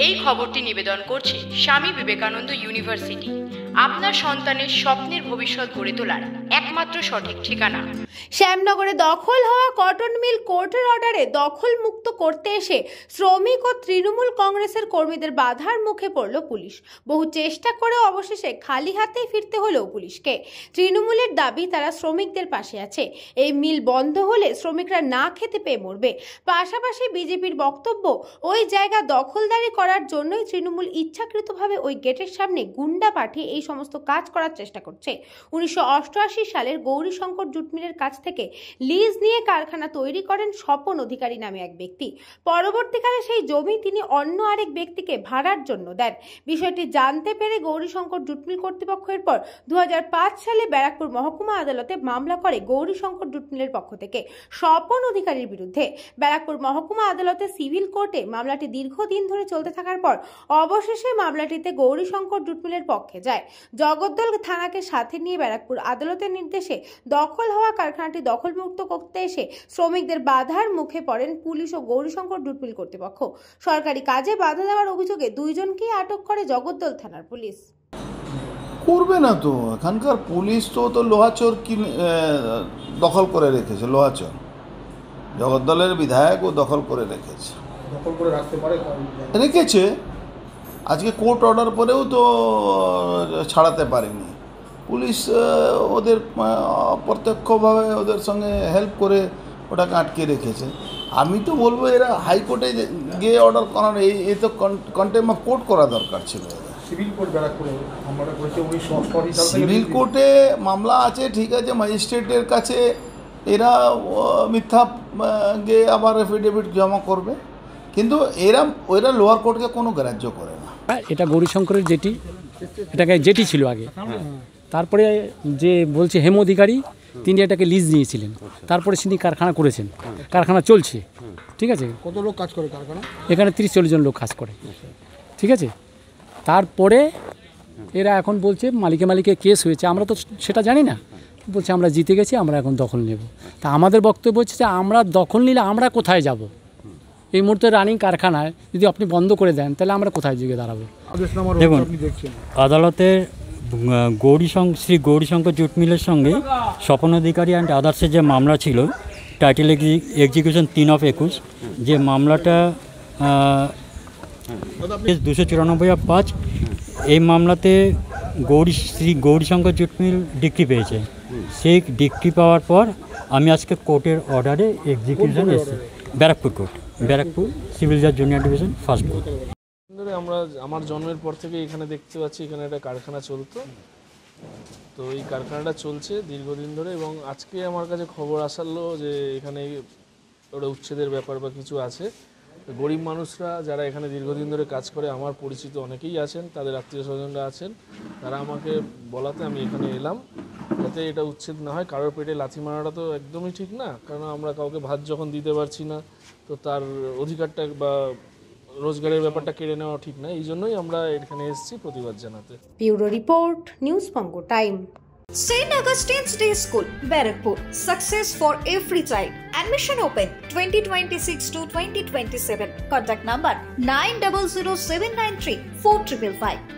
এই খবরটি নিবেদন করছে স্বামী বিবেকানন্দ ইউনিভার্সিটি, আপনার সন্তানের স্বপ্নের ভবিষ্যৎ গড়ে তোলার একমাত্র সঠিক ঠিকানা। শ্যামনগরে দখল হওয়া কটন মিল কোর্টের অর্ডারে দখল মুক্ত করতে এসে শ্রমিক ও তৃণমূল কংগ্রেসের কর্মীদের বাধার মুখে পড়ল পুলিশ। বহু চেষ্টা করে অবশেষে খালি হাতেই ফিরতে হলো পুলিশকে। তৃণমূলের দাবি তারা শ্রমিকদের পাশে আছে, এই মিল বন্ধ হলে শ্রমিকরা না খেতে পেয়ে মরবে। পাশাপাশি বিজেপির বক্তব্য, ওই জায়গা দখলদারি করার জন্যই তৃণমূল ইচ্ছাকৃতভাবে ওই গেটের সামনে গুন্ডা পাঠিয়ে এই সমস্ত কাজ করার চেষ্টা করছে। 1988 সালের গৌরীশঙ্কর জুট মিলের কাছ থেকে লিজ নিয়ে কারখানা তৈরি করেন স্বপন অধিকারী নামে এক ব্যক্তি। পরবর্তীকালে সেই জমি তিনি অন্য আরেক ব্যক্তিকে ভাড়ার জন্য দেন। বিষয়টি জানতে পেরে গৌরীশঙ্কর জুট মিল কর্তৃপক্ষ এরপর 2005 সালে ব্যারাকপুর মহকুমা আদালতে মামলা করে গৌরীশঙ্কর জুট মিলের পক্ষ থেকে স্বপন অধিকারীর বিরুদ্ধে। ব্যারাকপুর মহকুমা আদালতে সিভিল কোর্টে মামলাটি দীর্ঘদিন ধরে চলতে থাকার পর অবশেষে মামলাটিতে গৌরীশঙ্কর জুট মিলের পক্ষে যায়। জগদ্দল থানাকে সাথে নিয়ে ব্যারাকপুর আদালতের নির্দেশে দখল হওয়া কারখানাটি দখলমুক্ত করতে এসে শ্রমিকদের বাধার মুখে পড়েন পুলিশ ও গৌরীশঙ্কর জুট মিল কর্তৃপক্ষ। সরকারি কাজে বাধা দেওয়ার অভিযোগে দুইজনকেই আটক করে জগদ্দল থানার পুলিশ। করবে না তো, এখানকার পুলিশ তো লোহাচর দখল করে রেখেছে। লোহাচর জগদ্দলের বিধায়ক ও দখল করে রেখেছে, দখল করে রাখতে পারে রেখেছে। আজকে কোর্ট অর্ডার পরেও তো ছাড়াতে পারেনি পুলিশ। ওদের প্রত্যক্ষভাবে ওদের সঙ্গে হেল্প করে ওটাকে আটকে রেখেছে। আমি তো বলবো এরা হাইকোর্টে গিয়ে অর্ডার করানো, এই তো কন্টেম্প অফ কোর্ট করা দরকার ছিল। সিভিল কোর্ট ব্যারাকপুরে মামলাটা করেছে 1988 সাল থেকে। সিভিল কোর্টে মামলা আছে, ঠিক আছে, ম্যাজিস্ট্রেটের কাছে এরা মিথ্যা গিয়ে আবার এফিডেভিট জমা করবে, কিন্তু ওরা লোয়ার কোর্টকে কোনো গ্রাহ্য করে না। এটা গৌরীশঙ্করের জেটি, এটাকে জেটি ছিল আগে। তারপরে যে বলছে হেম অধিকারী, তিনি এটাকে লিজ নিয়েছিলেন। তারপরে তিনি কারখানা করেছেন, কারখানা চলছে, ঠিক আছে। কত লোক কাজ করে কারখানা? এখানে 30-40 জন লোক কাজ করে, ঠিক আছে। তারপরে এরা এখন বলছে মালিকে কেস হয়েছে, আমরা তো সেটা জানি না। বলছে আমরা জিতে গেছি, আমরা এখন দখল নেব। তা আমাদের বক্তব্য হচ্ছে যে আমরা দখল নিলে আমরা কোথায় যাব? এই মুহূর্তে রানিং কারখানায় যদি আপনি বন্ধ করে দেন, তাহলে আমরা কোথায় যুগে দাঁড়াবো? দেখুন, আদালতে শ্রী গৌরীশঙ্কর জুট মিলের সঙ্গে স্বপন অধিকারী অ্যান্ড আদার্সের যে মামলা ছিল, টাইটেল এক্সিকিউশন 3/21, যে মামলাটা 294/5, এই মামলাতে Shri Gourishankar jute mill decree পেয়েছে। সেই ডিক্রি পাওয়ার পর আমি আজকে কোর্টের অর্ডারে এক্সিকিউশন এসেছি, ব্যারাকপুর কোর্ট, ব্যারাকপুর সিভিল জাজ জুনিয়র ডিভিশন ফার্স্ট কোর্ট। আমার জন্মের পর থেকে এখানে দেখতে পাচ্ছি এখানে একটা কারখানা চলতো, তো এই কারখানাটা চলছে দীর্ঘদিন ধরে। এবং আজকে আমার কাছে খবর আসলো যে এখানে ওটা উচ্ছেদের ব্যাপার বা কিছু আছে। গরিব মানুষরা যারা এখানে দীর্ঘদিন ধরে কাজ করে, আমার পরিচিত অনেকেই আছেন, তাদের আত্মীয় স্বজনরা আছেন, তারা আমাকে বলাতে আমি এখানে এলাম, যাতে এটা উচ্ছেদ না হয়। কারোর পেটে লাথি মারাটা তো একদমই ঠিক না, কারণ আমরা কাউকে ভাত যখন দিতে পারছি না, তো তার অধিকারটা বা রোজগারের ব্যাপারটা কেড়ে নেওয়া ঠিক না। এই জন্যই আমরা এখানে এসেছি প্রতিবাদ জানাতে। ব্যুরো রিপোর্ট, নিউজ পঙ্গো time. St. Augustine's Day School, Barakpur. Success for every child. Admission open 2026 to 2027. Contact number 900793 4555.